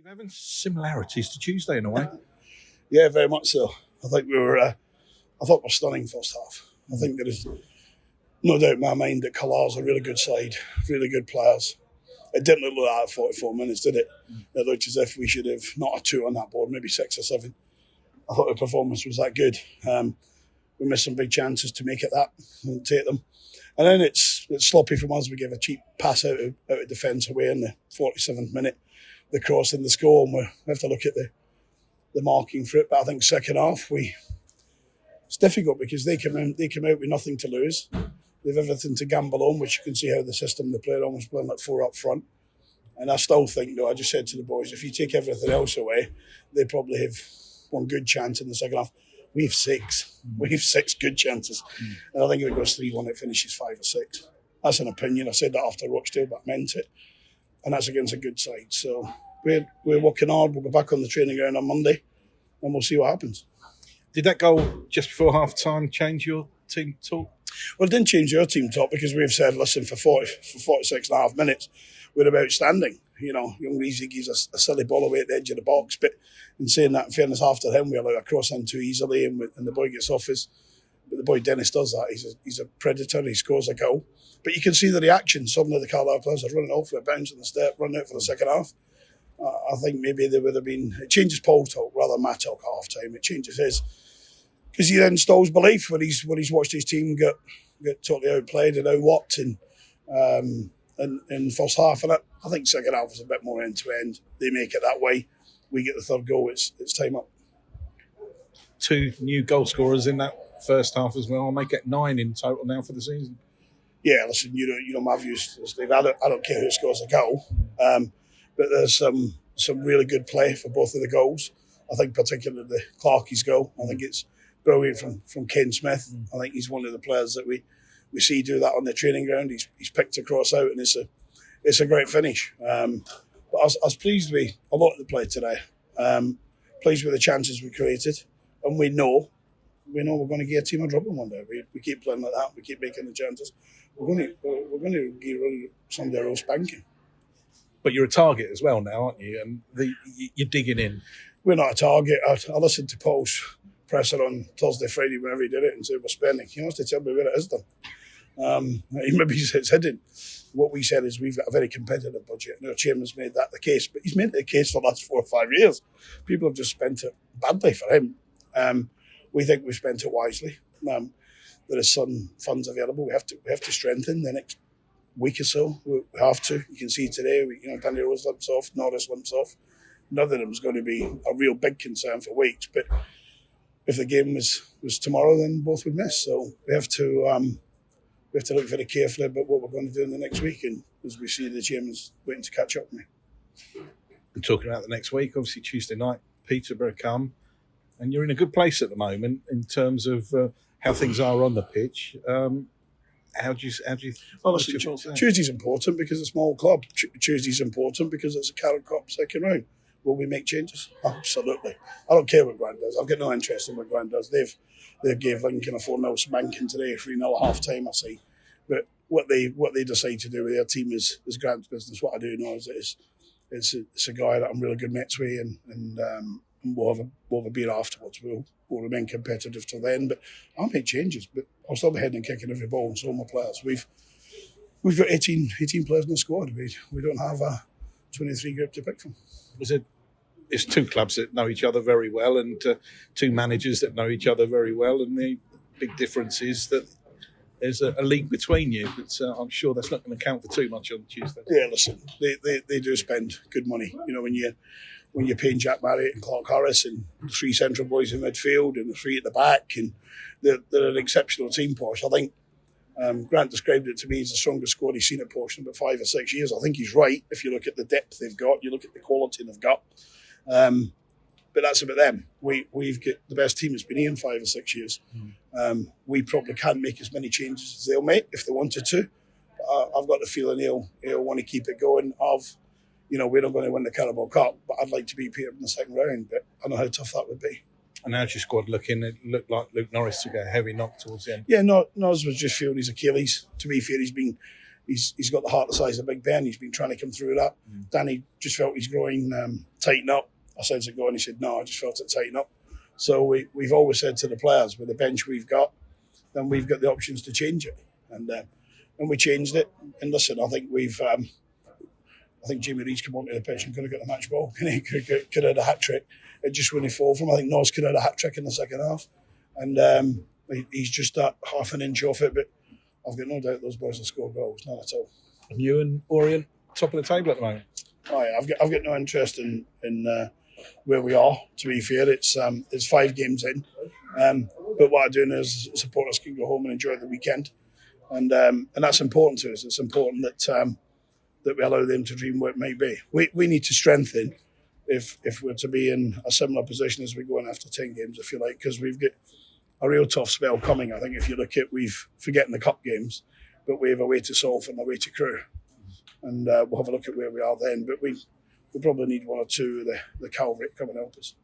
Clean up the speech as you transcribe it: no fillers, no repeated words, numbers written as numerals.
Steve Evans, similarities to Tuesday in a way. Yeah, very much so. I think I thought we were stunning first half. I think there is no doubt in my mind that Carlisle's a really good side, really good players. It didn't look like that at 44 minutes, did it? It looked as if we should have not a 2 on that board, maybe 6 or 7. I thought the performance was that good. We missed some big chances to make it that and take them. And then it's sloppy from us. We give a cheap pass out of defence away in the 47th minute, the cross and the score, and we have to look at the marking for it. But I think second half it's difficult because they come out with nothing to lose. They've everything to gamble on, which you can see how the system they played on was playing like 4 up front. And I still think, though, I just said to the boys, if you take everything else away, they probably have one good chance in the second half. We have 6. We have 6 good chances. And I think if it goes 3-1, it finishes 5 or 6. That's an opinion. I said that after Rochdale, but I meant it. And that's against a good side. So we're working hard. We'll go back on the training ground on Monday and we'll see what happens. Did that goal just before half-time change your team talk? Well, it didn't change our team talk because we've said, listen, for 46 and a half minutes, we're outstanding. You know, young Reezy gives a silly ball away at the edge of the box. But in saying that, in fairness, after him, we allow a cross in too easily and the boy gets off his. But the boy Dennis does that. He's a predator. He scores a goal. But you can see the reaction. Some of the Carlisle players are running off for a bounce in the step, running out for the second half. I think maybe there would have been. It changes Paul's talk rather than my talk at half time. It changes his. Because he then installs belief when he's watched his team get totally outplayed and outworked in first half. And I think second half was a bit more end to end. They make it that way. We get the third goal. It's time up. 2 new goal scorers in that first half as well. I'll make it 9 in total now for the season. Yeah, listen, you know my views, Steve. I don't care who scores a goal, but there's some really good play for both of the goals. I think particularly the Clarkie's goal. I think it's brilliant from Ken Smith. I think he's one of the players that we see do that on the training ground. He's picked a cross out and it's a great finish. But I was pleased with a lot of the play today. Pleased with the chances we created, and we know we're going to get a team of trouble one day. We keep playing like that. We keep making the chances. We're going to give somebody else spanking. But you're a target as well now, aren't you? And you're digging in. We're not a target. I listened to Paul's presser on Thursday, Friday, whenever he did it, and said we're spending. He wants to tell me where it is done. Maybe it's hidden. What we said is we've got a very competitive budget, and our chairman's made that the case. But he's made it the case for the last 4 or 5 years. People have just spent it badly for him. We think we've spent it wisely. There is some funds available. We have to strengthen the next week or so. We have to. You can see today, Danny Rose limps off, Norris limps off. None of them is going to be a real big concern for weeks. But if the game was tomorrow, then both would miss. So we have to look very carefully about what we're going to do in the next week. And as we see, the chairman's waiting to catch up with me. And talking about the next week, obviously Tuesday night, Peterborough come, and you're in a good place at the moment in terms of how things are on the pitch. How do you? Well, listen, Tuesday's important because it's a small club. Tuesday's important because it's a Carrot Cup second round. Will we make changes? Absolutely. I don't care what Grant does. I've got no interest in what Grant does. They gave Lincoln a 4-0 spanking today, 3-0 at half time, I see. But what they decide to do with their team is Grant's business. What I do know is it's a guy that I'm really good mates with, and we'll have a beer afterwards. We'll remain competitive till then. But I'll make changes. But I'll still be heading and kicking every ball and so my players. We've got 18 players in the squad. We don't have a 23 group to pick from. It's 2 clubs that know each other very well and 2 managers that know each other very well, and the big difference is that there's a league between you. But I'm sure that's not going to count for too much on Tuesday. Yeah, listen, they do spend good money. When you're paying Jack Marriott and Clark Harris and the 3 central boys in midfield and the 3 at the back, and they're an exceptional team, Posh. I think Grant described it to me as the strongest squad he's seen at Posh in about 5 or 6 years. I think he's right. If you look at the depth they've got, you look at the quality they've got. But that's about them. We've got the best team that's been here in 5 or 6 years. We probably can't make as many changes as they'll make if they wanted to. I've got the feeling he'll want to keep it going. We're not going to win the Carabao Cup, but I'd like to beat Peter in the second round. But I know how tough that would be. And how's your squad looking? It looked like Luke Norris took a heavy knock towards the end. Yeah, Norris was just feeling his Achilles. To be fair, he's been he's got the heart the size of Big Ben. He's been trying to come through that. Danny just felt his groin tighten up. I said, "Is it going?" He said, "No, I just felt it tighten up." So we've always said to the players, with the bench we've got, then we've got the options to change it, and we changed it. And listen, I think I think Jimmy Reed's come onto the pitch and could have got a match ball. He could have had a hat trick. It just wouldn't fall from. I think Nos could have had a hat trick in the second half, and he's just that half an inch off it. But I've got no doubt those boys will score goals, none at all. And you and Orient top of the table at the moment. I've got no interest in where we are. To be fair, it's 5 games in, but what I'm doing is supporters can go home and enjoy the weekend, and that's important to us. It's important that we allow them to dream what it may be. We need to strengthen if we're to be in a similar position as we go in after 10 games, if you like, because we've got a real tough spell coming. I think if you look at, we've forgetting the cup games, but we have a way to solve and a way to Crewe, and we'll have a look at where we are then. But we probably need 1 or 2 of the cavalry to come and help us.